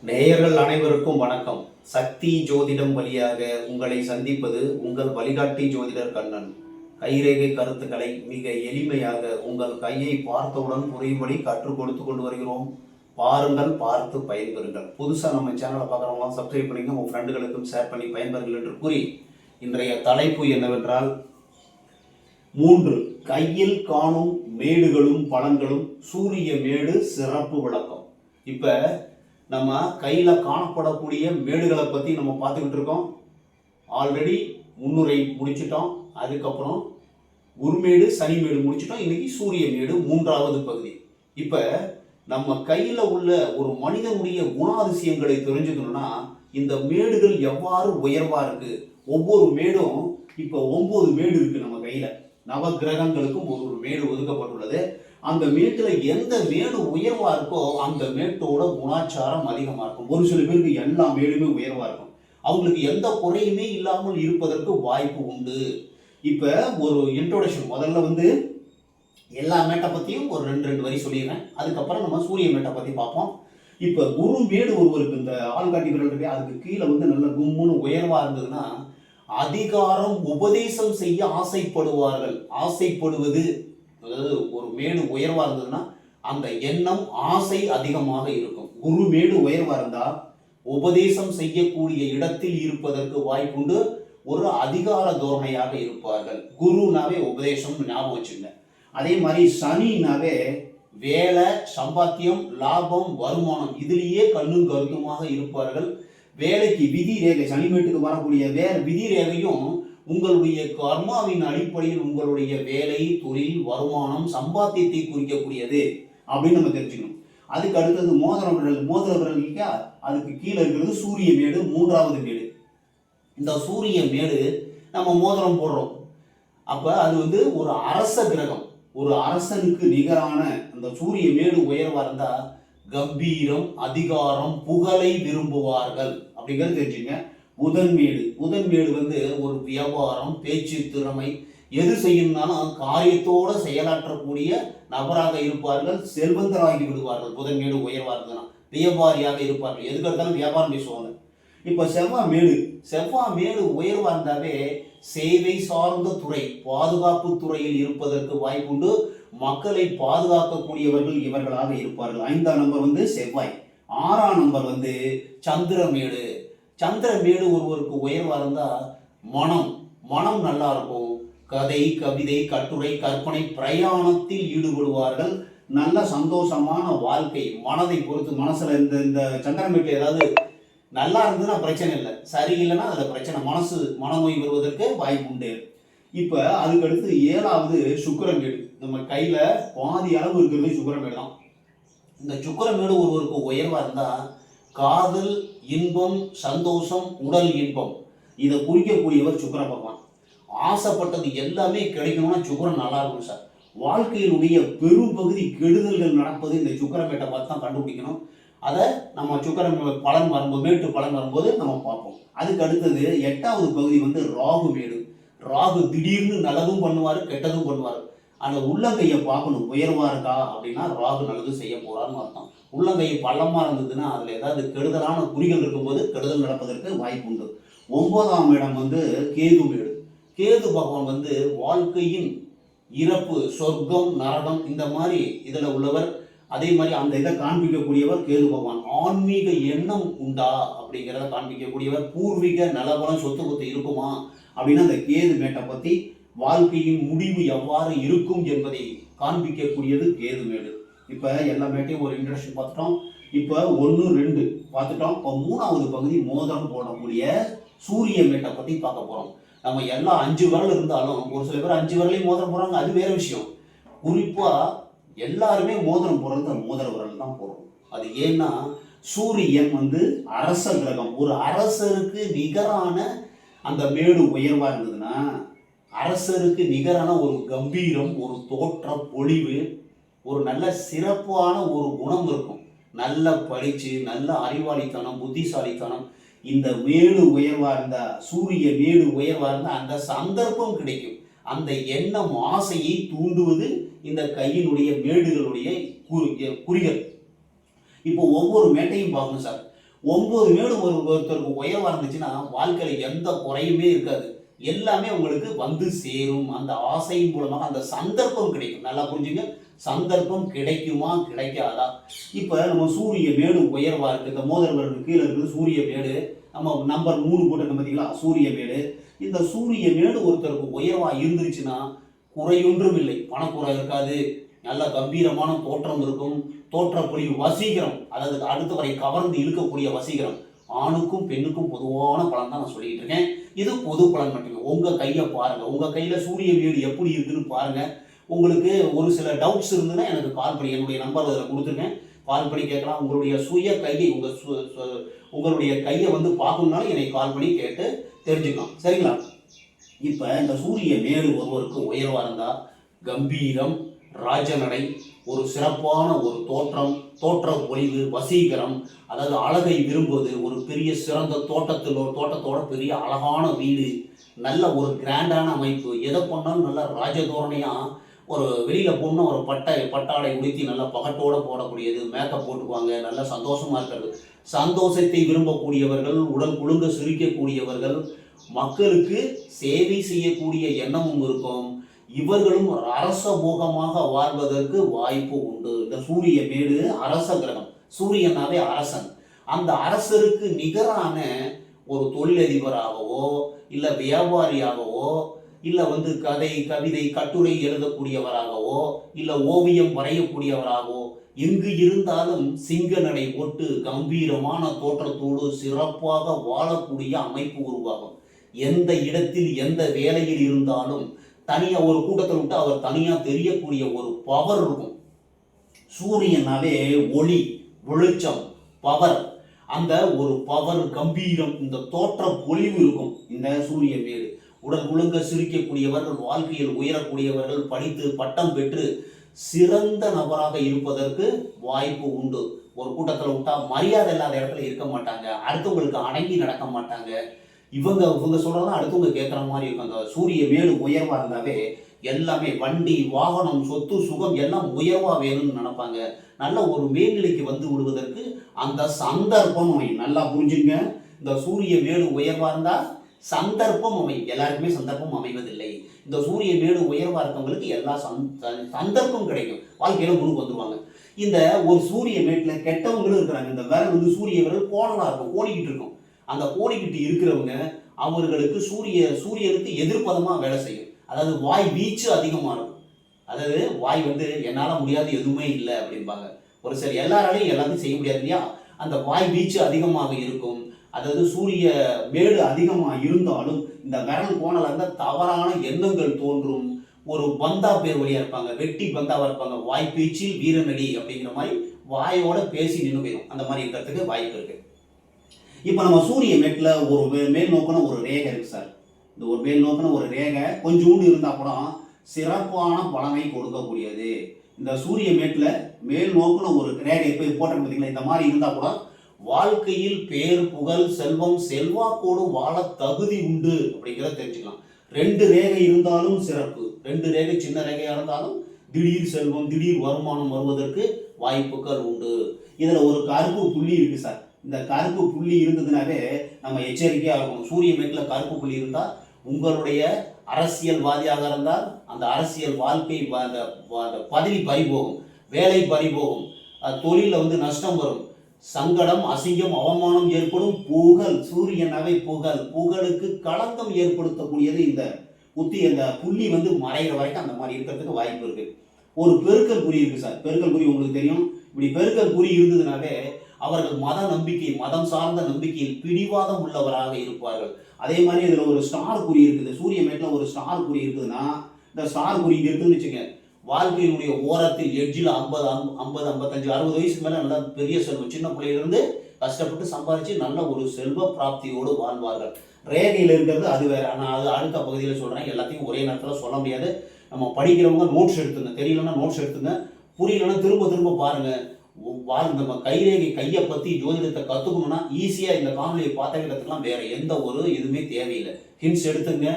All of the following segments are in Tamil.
நேயர்கள் அனைவருக்கும் வணக்கம். சக்தி ஜோதிடம் வழியாக உங்களை சந்திப்பது உங்கள் வழிகாட்டி ஜோதிடர் கண்ணன். கைரேகை கருத்துக்களை மிக எளிமையாக உங்கள் கையை பார்த்தவுடன் புரியும்படி கற்றுக் கொடுத்து கொண்டு வருகிறோம். பாருங்கள், பார்த்து பயன்பெறுங்கள். புதுசாக நம்ம சேனலை பார்க்குறவங்களாம் சப்ஸ்கிரைப் பண்ணிங்க, உங்கள் ஃப்ரெண்டுகளுக்கும் ஷேர் பண்ணி பயன்பெறுங்கள் என்று கூறி இன்றைய தலைப்பு என்னவென்றால் 3 கையில் காணும் மேடுகளும் பலன்களும் சூரிய மேடு சிறப்பு விளக்கம். இப்போ நம்ம கையில் காணப்படக்கூடிய மேடுகளை பற்றி நம்ம பார்த்துக்கிட்டு இருக்கோம். ஆல்ரெடி முன்னுரை முடிச்சிட்டோம். அதுக்கப்புறம் குருமேடு சனிமேடு முடிச்சிட்டோம். இன்னைக்கு சூரிய மேடு 3வது பகுதி. இப்போ நம்ம கையில் உள்ள ஒரு மனிதனுடைய குணாதிசயங்களை தெரிஞ்சுக்கணும்னா இந்த மேடுகள் எவ்வாறு உயர்வாக இருக்குது. ஒவ்வொரு மேடும் இப்போ 9 மேடு இருக்குது நம்ம கையில். நவ கிரகங்களுக்கும் ஒரு மேடு ஒதுக்கப்பட்டுள்ளது. அந்த மேட்டில் எந்த மேடு உயர்வாக இருக்கோ அந்த மேட்டோட குணாச்சாரம் அதிகமாக இருக்கும். ஒரு சில பேருக்கு எல்லா மேடுமே உயர்வாக இருக்கும். அவங்களுக்கு எந்த குறையுமே இல்லாமல் இருப்பதற்கு வாய்ப்பு உண்டு. இப்போ ஒரு இன்ட்ரோடக்ஷன் முதல்ல எல்லா மேட்டை பற்றியும் ஒரு 2 வரி சொல்லிடுறேன். அதுக்கப்புறம் நம்ம சூரிய மேட்டை பற்றி பார்ப்போம். இப்போ குரு மேடு ஒருவருக்கு இந்த ஆள்காட்டி விரல் இருக்கு, அதுக்கு கீழே நல்ல கும்முன்னு உயர்வாக இருந்ததுன்னா அதிகாரம் உபதேசம் செய்ய ஆசைப்படுவார்கள். ஆசைப்படுவது, அதாவது ஒரு மேடு உயர்வாக இருந்ததுன்னா அந்த எண்ணம் ஆசை அதிகமாக இருக்கும். குரு மேடு உயர்வாக இருந்தால் உபதேசம் செய்யக்கூடிய இடத்தில் இருப்பதற்கு வாய்ப்புண்டு. ஒரு அதிகார தோரணையாக இருப்பார்கள். குருனாவே உபதேசம் ஞாபகம் வச்சுங்க. அதே மாதிரி சனினாவே வேலை, சம்பாத்தியம், லாபம், வருமானம் இதிலேயே கண்ணும் கருத்துமாக இருப்பார்கள். வேலைக்கு விதி ரேகை, சனிமேட்டுக்கு வரக்கூடிய விதி ரேகையும் உங்களுடைய கர்மாவின் அடிப்படையில் உங்களுடைய வேலை, தொழில், வருமானம், சம்பாத்தியத்தை குறிக்கக்கூடியது அப்படின்னு நம்ம தெரிஞ்சுக்கணும். அதுக்கு அடுத்தது மோதிர விரல் அதுக்கு கீழே இருக்கிறது சூரிய மேடு, 3வது மேடு. இந்த சூரிய மேடு நம்ம மோதிரம் போடுறோம். அப்ப அது ஒரு அரச கிரகம். ஒரு அரசனுக்கு நிகரான அந்த சூரிய மேடு உயர்வா இருந்தா கம்பீரம், அதிகாரம், புகழை விரும்புவார்கள் அப்படிங்கிறது தெரிஞ்சுங்க. புதன் மேடு ஒரு வியாபாரம், பேச்சு திறமை, எது செய்யணும்னாலும் காரியத்தோட செயலாற்றக்கூடிய நபராக இருப்பார்கள். செல்வந்தராகி விடுவார்கள். புதன் மேடு உயர்வா இருந்ததுன்னா வியாபாரியாக இருப்பார்கள். எதுக்கு எடுத்தாலும் வியாபாரம் பேசுவாங்க. இப்போ செவ்வாய் மேடு உயர்வா இருந்தாவே சேவை சார்ந்த துறை, பாதுகாப்பு துறையில் இருப்பதற்கு வாய்ப்புண்டு. மக்களை பாதுகாக்கக்கூடியவர்கள் இவர்களாக இருப்பார்கள். 5ஆம் நம்பர் செவ்வாய். 6ஆம் நம்பர் சந்திரமேடு ஒருவருக்கு உயர்வா இருந்தா மனம் நல்லா இருக்கும். கதை, கவிதை, கட்டுரை, கற்பனை, பிரயாணத்தில் ஈடுபடுவார்கள். நல்ல சந்தோஷமான வாழ்க்கை. மனதை பொறுத்து மனசுல இந்த சந்திரமேட்டில் ஏதாவது நல்லா இருந்ததுன்னா பிரச்சனை இல்லை, சரியில்லைன்னா அதுல பிரச்சனை, மனநோய் வருவதற்கு வாய்ப்பு உண்டு. இப்ப அதுக்கு அடுத்து 7வது சுக்கிரமேடு. நம்ம கையில பாதி அளவு இருக்கிறது சுக்கிரமேடு தான். இந்த சுக்கிரமேடு ஒருவருக்கு உயர்வா இருந்தா காதல், இன்பம், சந்தோஷம், உடல் இன்பம் இதை குறிக்கக்கூடியவர் சுக்கிர பகவான். ஆசைப்பட்டது எல்லாமே கிடைக்கணும்னா சுக்கிரன் நல்லா இருக்கும் சார். வாழ்க்கையினுடைய பெரும் பகுதி கெடுதல்கள் நடப்பது இந்த சுக்கிரமேட்டை பார்த்து தான் கண்டுபிடிக்கணும். அதை நம்ம சுக்கிரன் மேட்டு பலன் வரும்போது நம்ம பார்ப்போம். அதுக்கு அடுத்தது 8வது பகுதி ராகு மேடு. ராகு திடீர்னு நல்லதும் பண்ணுவார், கெட்டதும் பண்ணுவார். அந்த உள்ளங்கையை பார்க்கணும். உயர்வா இருக்கா அப்படின்னா ராகு நல்லது செய்ய போறான்னு அர்த்தம். உள்ளங்கை பள்ளமா இருந்ததுன்னா அதுல ஏதாவது கெடுதலான குறிகள் இருக்கும்போது கெடுதல் நடப்பதற்கு வாய்ப்பு உண்டு. 9ஆம் இடம் கேது மேடு. கேது பகவான் வாழ்க்கையின் இறப்பு, சொர்க்கம், நரகம் இந்த மாதிரி இதுல உள்ளவர். அதே மாதிரி அந்த இதை காண்பிக்கக்கூடியவர் கேது பகவான். ஆன்மீக எண்ணம் உண்டா அப்படிங்கிறத காண்பிக்கக்கூடியவர். பூர்வீக நலபலம், சொத்து பத்து இருக்குமா அப்படின்னா அந்த கேது மேட்டை பத்தி வாழ்க்கையின் முடிவு எவ்வாறு இருக்கும் என்பதை காண்பிக்கக்கூடியது கேது மேடு. இப்போ எல்லா மேட்டையும் ஒரு இன்ட்ரெஸ்ட் பார்த்துட்டோம். இப்போ 1, 2 பார்த்துட்டோம். இப்போ 3வது பகுதி மோதிரம் போடக்கூடிய சூரிய மேட்டை பற்றி பார்க்க போகிறோம். நம்ம எல்லாம் 5 விரல் இருந்தாலும் ஒரு சில பேர் 5 விரலையும் மோதிரம் போடுறாங்க, அது வேற விஷயம். குறிப்பாக எல்லாருமே மோதிரம் போடுறது மோதிர விரல் தான் போடுறோம். அது ஏன்னா சூரியன் அரச கிரகம். ஒரு அரசருக்கு நிகரான அந்த மேடு உயர்வா இருந்ததுன்னா அரசருக்கு நிகரான ஒரு கம்பீரம், ஒரு தோற்ற பொழிவு, ஒரு நல்ல சிறப்பான ஒரு குணம் இருக்கும். நல்ல படிச்சு, நல்ல அறிவாளித்தனம், புத்திசாலித்தனம், இந்த மேடு உயர்வா இருந்தா, சூரிய மேடு உயர்வா இருந்தா அந்த சந்தர்ப்பம் கிடைக்கும். அந்த எண்ணம், ஆசையை தூண்டுவது இந்த கையினுடைய மேடுகளுடைய குறிகள். இப்போ ஒவ்வொரு மேட்டையும் பார்க்கணும் சார். 9 மேடு ஒருத்தருக்கு உயர்வா இருந்துச்சுன்னா வாழ்க்கையில எந்த குறையுமே இருக்காது. எல்லாமே உங்களுக்கு வந்து சேரும். அந்த ஆசையின் மூலமாக அந்த சந்தர்ப்பம் கிடைக்கும். நல்லா புரிஞ்சுங்க. சந்தர்ப்பம் கிடைக்குமா கிடைக்காதா? இப்ப நம்ம சூரிய மேடு உயர்வா இருக்கு. இந்த மோதிரவருக்கு கீழே இருக்குது சூரிய மேடு. நம்ம நம்பர் 3 போட்டிருக்கோம் பார்த்தீங்களா? சூரிய மேடு. இந்த சூரிய மேடு ஒருத்தருக்கு உயர்வா இருந்துச்சுன்னா குறையொன்றும் இல்லை. பணக்குறை இருக்காது. நல்ல கம்பீரமான தோற்றம் இருக்கும். தோற்றப்பொழிவு வசீகரம், அதாவது அடுத்தவரை கவர்ந்து இழுக்கக்கூடிய வசீகரம். ஆணுக்கும் பெண்ணுக்கும் பொதுவான பலன் தான் நான் சொல்லிட்டு இருக்கேன். இது பொது பலன் மட்டுமே. உங்க கையை பாருங்க. உங்க கையில சூரிய வீடு எப்படி இருக்குன்னு பாருங்க. உங்களுக்கு ஒரு சில டவுட்ஸ் இருந்ததுன்னா எனக்கு கால் பண்ணி, என்னுடைய நம்பர் அதில் கொடுத்துருக்கேன், கால் பண்ணி கேட்கலாம். உங்களுடைய சுய கையை உங்களுடைய கையை வந்து பார்க்கணும்னாலும் என்னை கால் பண்ணி கேட்டு தெரிஞ்சுக்கலாம். சரிங்களா? இப்போ இந்த சூரிய மேடு ஒருவருக்கு உயர்வா இருந்தா கம்பீரம், ராஜநடை, ஒரு சிறப்பான ஒரு தோற்ற பொலிவு, வசீகரம், அதாவது அழகை விரும்புவது, ஒரு பெரிய சிறந்த தோட்டத்தோட பெரிய அழகான வீடு, நல்ல ஒரு கிராண்டான அமைப்பு, எதை பண்ணாலும் நல்ல ராஜதோரணையா ஒரு வெளியில போகணும், ஒரு பட்டாடை உடுத்தி நல்லா பகட்டோட போடக்கூடியது, மேக்கப் போட்டுக்குவாங்க, நல்ல சந்தோஷமா இருக்கிறது. சந்தோஷத்தை விரும்பக்கூடியவர்கள், உடல் குழுங்க சிரிக்கக்கூடியவர்கள், மக்களுக்கு சேவை செய்யக்கூடிய எண்ணமும் இருக்கும். இவர்களும் அரச போகமாக வாழ்வதற்கு வாய்ப்பு உண்டு. இந்த சூரிய மேடு அரச கிரகம். சூரியனாவே அரசன். அந்த அரசருக்கு நிகரான ஒரு தொழிலதிபராகவோ இல்ல வியாபாரியாகவோ இல்ல கதை, கவிதை, கட்டுரை எழுதக்கூடியவராகவோ இல்ல ஓவியம் வரையக்கூடியவராகவோ எங்கு இருந்தாலும் சிங்க நடை போட்டு கம்பீரமான தோற்றத்தோடு சிறப்பாக வாழக்கூடிய அமைப்பு உருவாகும். எந்த இடத்தில் எந்த வேலையில் இருந்தாலும் தனியா ஒரு கூட்டத்தில் விட்டு அவர் தனியா தெரியக்கூடிய ஒரு பவர் இருக்கும். சூரியனாவே ஒளி, வெளிச்சம், பவர். அந்த ஒரு பவர், கம்பீரம், இந்த தோற்ற பொலிவு இருக்கும். இந்த சூரிய மேடு உடல் குழுங்க சிரிக்கக்கூடியவர்கள், வாழ்க்கையில் உயரக்கூடியவர்கள், படித்து பட்டம் பெற்று சிறந்த நபராக இருப்பதற்கு வாய்ப்பு உண்டு. ஒரு கூட்டத்தில் விட்டா மரியாதை இல்லாத இடத்துல இருக்க மாட்டாங்க. அடுத்தவங்களுக்கு அடங்கி நடக்க மாட்டாங்க. இவங்க சொல்றதா அடுத்தவங்க கேட்குற மாதிரி இருக்கும். அந்த சூரிய மேடு உயர்வா இருந்தாவே எல்லாமே வண்டி, வாகனம், சொத்து, சுகம் எல்லாம் உயர்வா வேணும்னு நினைப்பாங்க. நல்ல ஒரு மேல்நிலைக்கு வந்து விடுவதற்கு அந்த சந்தர்ப்பம் அமையும். நல்லா புரிஞ்சுங்க. இந்த சூரிய மேடு உயர்வா இருந்தா சந்தர்ப்பம் அமையும். எல்லாருக்குமே சந்தர்ப்பம் அமைவதில்லை. இந்த சூரிய மேடு உயர்வா இருக்கவங்களுக்கு எல்லா சந்தர்ப்பம் கிடைக்கும். வாழ்க்கையில முன்னுக்கு வந்துருவாங்க. இந்த ஒரு சூரிய மேட்டுல கெட்டவங்களும் இருக்கிறாங்க. இந்த விரல் சூரிய விரல் கோணலா இருக்கும், ஓடிக்கிட்டு இருக்கும். அந்த கோடிக்கிட்டு இருக்கிறவங்க அவர்களுக்கு சூரியனுக்கு எதிர்ப்பதமா வேலை செய்யும். அதாவது வாய் வீச்சு அதிகமா இருக்கும். அதாவது வாய் என்னால முடியாது எதுவுமே இல்லை அப்படிம்பாங்க. ஒரு சில எல்லாராலையும் எல்லாத்தையும் செய்ய முடியாது இல்லையா? அந்த வாய் வீச்சு அதிகமாக இருக்கும். அதாவது சூரிய மேடு அதிகமாக இருந்தாலும் இந்த விரல் கோணல இருந்தால் தவறான எண்ணங்கள் தோன்றும். ஒரு பந்தா பேர் வழியா இருப்பாங்க, வெட்டி பந்தாவா இருப்பாங்க. வாய் பேச்சில் வீரநடி அப்படிங்கிற மாதிரி வாயோட பேசி நின்று போயிடும். அந்த மாதிரி இருக்கிறதுக்கு வாய்ப்பு இருக்கு. இப்போ நம்ம சூரிய மேட்டில் ஒரு மேல் நோக்கின ஒரு ரேகை இருக்கு சார். இந்த ஒரு மேல் நோக்கின ஒரு ரேகை கொஞ்சோண்டு இருந்தால் கூட சிறப்பான பலனை கொடுக்கக்கூடியது. இந்த சூரிய மேட்டில் மேல் நோக்கின ஒரு ரேகை இப்போ போட்ட பார்த்தீங்களா, இந்த மாதிரி இருந்தால் கூட வாழ்க்கையில் பேர், புகழ், செல்வம், செல்வாக்கோடு வாழ தகுதி உண்டு அப்படிங்கிறத தெரிஞ்சுக்கலாம். 2 ரேகை இருந்தாலும் சிறப்பு. 2 ரேகை சின்ன ரேகையாக இருந்தாலும் திடீர் செல்வம், திடீர் வருமானம் வருவதற்கு வாய்ப்புகள் உண்டு. இதில் ஒரு கருப்பு புள்ளி இருக்கு சார். இந்த கருப்பு புள்ளி இருந்ததுனாவே நம்ம எச்சரிக்கையாக இருக்கணும். சூரிய மேட்டில் கருப்பு புள்ளி இருந்தால் உங்களுடைய அரசியல்வாதியாக இருந்தால் அந்த அரசியல் வாழ்க்கை அந்த பதவி பறிபோகும், வேலை பறிபோகும், தொழிலில் நஷ்டம் வரும், சங்கடம், அசிங்கம், அவமானம் ஏற்படும். புகழ், சூரியனாவே புகழுக்கு களங்கம் ஏற்படுத்தக்கூடியது இந்த அந்த புள்ளி மறைகிற வரைக்கும் அந்த மாதிரி இருக்கிறதுக்கு வாய்ப்பு இருக்கு. ஒரு பெருக்கல் குறி இருக்கு சார். பெருக்கல் குறி உங்களுக்கு தெரியும். இப்படி பெருக்கல் குறி இருந்ததுனாவே அவர்கள் மத நம்பிக்கை, மதம் சார்ந்த நம்பிக்கையில் பிடிவாதம் உள்ளவராக இருப்பார்கள். அதே மாதிரி இதுல ஒரு ஸ்டார் குறி இருக்குது. சூரிய மேட்டில் ஒரு ஸ்டார் குறி இருக்குதுன்னா இந்த ஸ்டார் குறி இருக்குதுன்னு வச்சுங்க, வாழ்க்கையினுடைய ஓரத்தில் எட்ஜில் 50, 55, 60 வயசுக்கு மேலே நல்ல பெரிய செல்வம், சின்ன பிள்ளையிலிருந்து கஷ்டப்பட்டு சம்பாதிச்சு நல்ல ஒரு செல்வ பிராப்தியோடு வாழ்வார்கள். ரேகையில் இருக்கிறது அது வேற. நான் அது அடுத்த பகுதியில் சொல்கிறேன். எல்லாத்தையும் ஒரே நேரத்தில் சொல்ல முடியாது. நம்ம படிக்கிறவங்க நோட்ஸ் எடுத்துங்க. தெரியலன்னா நோட்ஸ் எடுத்துங்க. புரியலன்னா திரும்ப பாருங்க. நம்ம கையை பற்றி ஜோதிடத்தை கற்றுக்கணும்னா ஈஸியாக இந்த காணொலியை பார்த்தாவே கற்றுக்கலாம். வேற எந்த ஒரு இதுவுமே தேவையில்லை. ஹிண்ட்ஸ் எடுத்துங்க,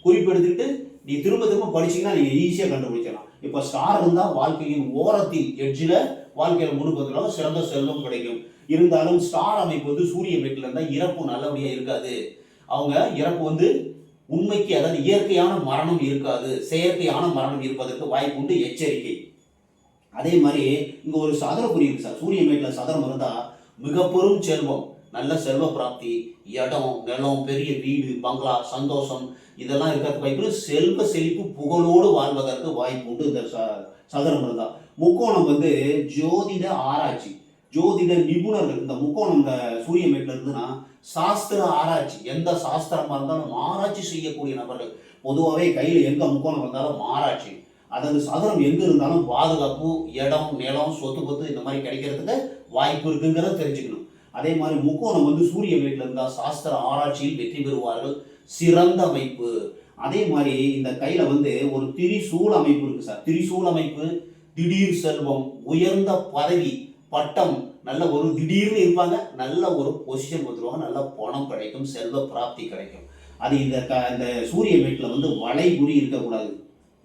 குறிப்பெடுத்துட்டு நீ திரும்ப படிச்சீங்கன்னா நீங்கள் ஈஸியாக கண்டுபிடிக்கலாம். இப்போ ஸ்டார் இருந்தால் வாழ்க்கையின் ஓரத்தில் எட்ஜில் வாழ்க்கையில் முன்னுக்கு சிறந்த செல்வம் கிடைக்கும். இருந்தாலும் ஸ்டார் அமைப்பு வந்து சூரிய மேட்டில் இருந்தால் இறப்பு நல்லபடியாக இருக்காது. அவங்க இறப்பு வந்து உண்மைக்கு, அதாவது இயற்கையான மரணம் இருக்காது, செயற்கையான மரணம் இருப்பதற்கு வாய்ப்பு உண்டு, எச்சரிக்கை. அதே மாதிரி இங்க ஒரு சதுரக்குறி இருக்கு சார். சூரிய மேட்டில் சதுரம் இருந்தா மிக பெரும் செல்வம், நல்ல செல்வ பிராப்தி, இடம் நிலம், பெரிய வீடு பங்களா, சந்தோஷம் இதெல்லாம் இருக்கிறதுக்கு வாய்ப்பு, செல்வ செழிப்பு புகழோடு வாழ்வதற்கு வாய்ப்பு உண்டு இந்த சதுரம் இருந்தா. முக்கோணம் வந்து ஜோதிட ஆராய்ச்சி, ஜோதிட நிபுணர்கள். இந்த முக்கோணம் இந்த சூரிய மேட்டில் இருந்துன்னா சாஸ்திர ஆராய்ச்சி, எந்த சாஸ்திரமா இருந்தாலும் ஆராய்ச்சி செய்யக்கூடிய நபர்கள். பொதுவாகவே கையில் எங்க முக்கோணம் இருந்தாலும் ஆராய்ச்சி, அதாவது சதுரம் எங்க இருந்தாலும் பாதுகாப்பு, இடம் நிலம் சொத்து பத்து இந்த மாதிரி கிடைக்கிறதுக்கு வாய்ப்பு இருக்குங்கிறத தெரிஞ்சுக்கணும். அதே மாதிரி முக்கோணம் வந்து சூரிய வீட்டில் இருந்தால் சாஸ்திர ஆராய்ச்சியில் வெற்றி பெறுவார்கள், சிறந்த அமைப்பு. அதே மாதிரி இந்த கையில வந்து ஒரு திரிசூல் அமைப்பு இருக்கு சார். திரிசூல் அமைப்பு திடீர் செல்வம், உயர்ந்த பதவி, பட்டம், நல்ல ஒரு திடீர்னு இருப்பாங்க, நல்ல ஒரு பொசிஷன் வந்துருவாங்க, நல்ல பணம் கிடைக்கும், செல்வ பிராப்தி கிடைக்கும். அது இந்த சூரிய வீட்டில் வந்து வளைகுறி இருக்கக்கூடாது.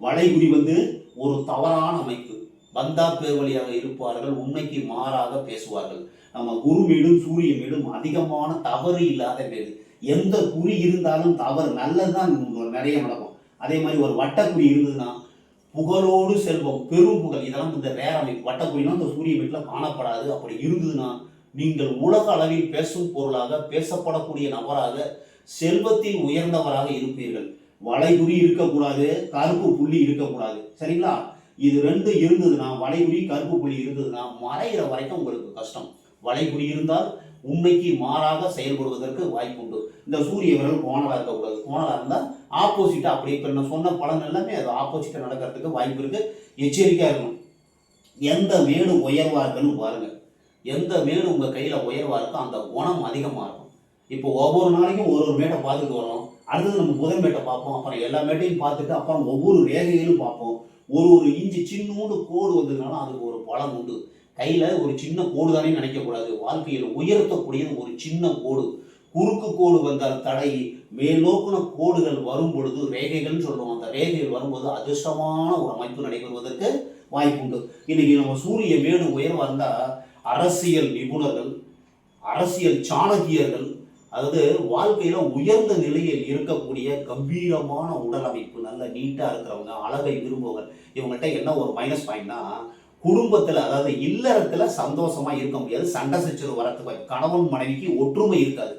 வளைகுறி வந்து ஒரு தவறான அமைப்பு. பந்தா பேர் வழியாக இருப்பார்கள், உண்மைக்கு மாறாக பேசுவார்கள். நம்ம குரு மீடும் சூரிய மீடும் அதிகமான தவறு இல்லாத வீடு. எந்த குறி இருந்தாலும் தவறு நல்லதுதான் நிறைய நடக்கும். அதே மாதிரி ஒரு வட்டக்குறி இருந்ததுன்னா புகழோடு செல்வம், பெரும் புகழ், இதெல்லாம் இந்த வேற அமைப்பு. வட்டக்குறினா இந்த சூரிய வீட்டில் காணப்படாது. அப்படி இருந்ததுன்னா நீங்கள் உலக அளவில் பேசும் பொருளாக, பேசப்படக்கூடிய நபராக, செல்வத்தில் உயர்ந்தவராக இருப்பீர்கள். வளைகுறி இருக்கக்கூடாது, கருப்பு புள்ளி இருக்கக்கூடாது, சரிங்களா? இது ரெண்டு இருந்ததுன்னா, வளைகுறி கருப்பு புள்ளி இருந்ததுன்னா மறைகிற வரைக்கும் உங்களுக்கு கஷ்டம். வளைகுறி இருந்தால் உண்மைக்கு மாறாக செயல்படுவதற்கு வாய்ப்பு உண்டு. இந்த சூரிய விரல் கோணலா இருக்கக்கூடாது. கோணலா இருந்தால் ஆப்போசிட்டா, அப்படி இப்போ நான் சொன்ன பலன் எல்லாமே அது ஆப்போசிட்டா நடக்கிறதுக்கு வாய்ப்பு இருக்கு. எச்சரிக்கையா இருக்கணும். எந்த மேடு உயர்வா இருக்குன்னு பாருங்க. எந்த மேடு உங்க கையில உயர்வா இருக்கோ அந்த குணம் அதிகமா இருக்கும். இப்போ ஒவ்வொரு நாளைக்கும் ஒரு மேட்டை பார்த்துட்டு வரோம், அடுத்தது நம்ம புதன் மேட்டை பார்ப்போம், அப்புறம் எல்லா மேட்டையும் பார்த்துட்டு அப்புறம் ஒவ்வொரு ரேகைகளும் பார்ப்போம். ஒரு இன்ச்சு சின்னூண்டு கோடு வந்ததுனால அதுக்கு ஒரு பலம் உண்டு. கையில ஒரு சின்ன கோடு தானே நினைக்கக்கூடாது. வாழ்க்கையில் உயர்த்தக்கூடியது ஒரு சின்ன கோடு. குறுக்கு கோடு வந்தால் தடை, மேல் நோக்குன கோடுகள் வரும் பொழுது ரேகைகள்னு சொல்லுவோம். அந்த ரேகைகள் வரும்போது அதிர்ஷ்டமான ஒரு அமைப்பு நடைபெறுவதற்கு வாய்ப்பு உண்டு. இன்னைக்கு நம்ம சூரிய மேடு உயர்வா இருந்தா அரசியல் நிபுணர்கள், அரசியல் சாணக்கியர்கள், அதாவது வாழ்க்கையில உயர்ந்த நிலையில் இருக்கக்கூடிய கம்பீரமான உடல் அமைப்பு, நல்ல நீட்டா இருக்கிறவங்க, அழகை விரும்புவங்க, இவங்கள்ட்ட என்ன ஒரு மைனஸ் பாயிண்ட்னா குடும்பத்துல, அதாவது இல்லறத்துல சந்தோஷமா இருக்க முடியாது. சண்டை சச்சரவு வரத்துக்கு, கணவன் மனைவிக்கு ஒற்றுமை இருக்காது.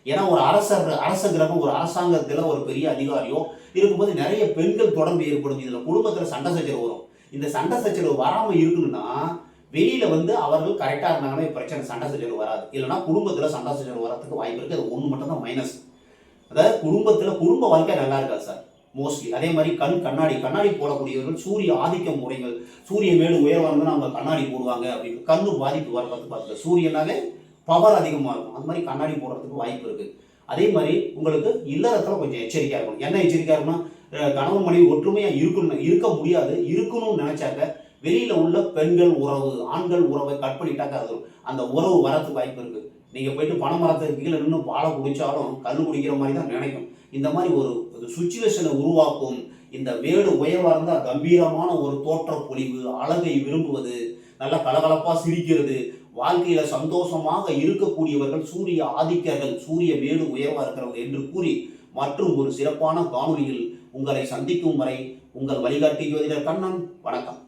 ஏன்னா ஒரு அரச கிரகம் ஒரு அரசாங்கத்துல ஒரு பெரிய அதிகாரியோ இருக்கும்போது நிறைய பெண்கள் தொடர்பு ஏற்படும். இதுல குடும்பத்துல சண்டை சச்சரவு வரும். இந்த சண்டை சச்சரவு வராம இருக்கணும்னா வெளியில வந்து அவர்கள் கரெக்டா இருந்தாங்கன்னா பிரச்சனை, சண்டை சச்சரவு வராது. இல்லைன்னா குடும்பத்துல சண்டை சச்சரவு வரதுக்கு வாய்ப்பு இருக்கு. அது ஒண்ணு மட்டும் தான் மைனஸ். அதாவது குடும்ப வாழ்க்கை நல்லா இருக்காது சார் மோஸ்ட்லி. அதே மாதிரி கண்ணாடி போடக்கூடியவர்கள், சூரிய ஆதிக்க முறைகள், சூரிய மேடு உயர்வா இருந்தால் அவங்க கண்ணாடி போடுவாங்க அப்படின்னு கண்ணு பாதிப்பு வர பார்த்து சூரியனாலே பவர் அதிகமாக இருக்கும். அந்த மாதிரி கண்ணாடி போடுறதுக்கு வாய்ப்பு இருக்கு. அதே மாதிரி உங்களுக்கு இல்லறத்துல கொஞ்சம் எச்சரிக்கையா இருக்கணும். என்ன எச்சரிக்கையா இருக்கணும்? கணவன் மனைவி ஒற்றுமையா இருக்க முடியாது. இருக்கணும்னு நினைச்சாக்க வெளியில உள்ள பெண்கள் உறவு, ஆண்கள் உறவை கட் பண்ணிட்டாக்க அது அந்த உறவு வரத்துக்கு வாய்ப்பு இருக்கு. நீங்க போயிட்டு பனை மரத்துக்கு கீழே நின்று பாலை குடிச்சாலும் கல் குடிக்கிற மாதிரி தான் நினைக்கும். இந்த மாதிரி ஒரு சுச்சுவேஷனை உருவாக்கும். இந்த மேடு உயர்வா இருந்தால் கம்பீரமான ஒரு தோற்ற பொலிவு, அழகை விரும்புவது, நல்ல கலகலப்பா சிரிக்கிறது, வாழ்க்கையில சந்தோஷமாக இருக்கக்கூடியவர்கள் சூரிய ஆதிக்கர்கள், சூரிய மேடு உயர்வா இருக்கிறவங்க என்று கூறி மற்றும் ஒரு சிறப்பான காணொலியில் உங்களை சந்திக்கும் வரை உங்கள் வழிகாட்டி ஜோதிடர் கண்ணன். வணக்கம்.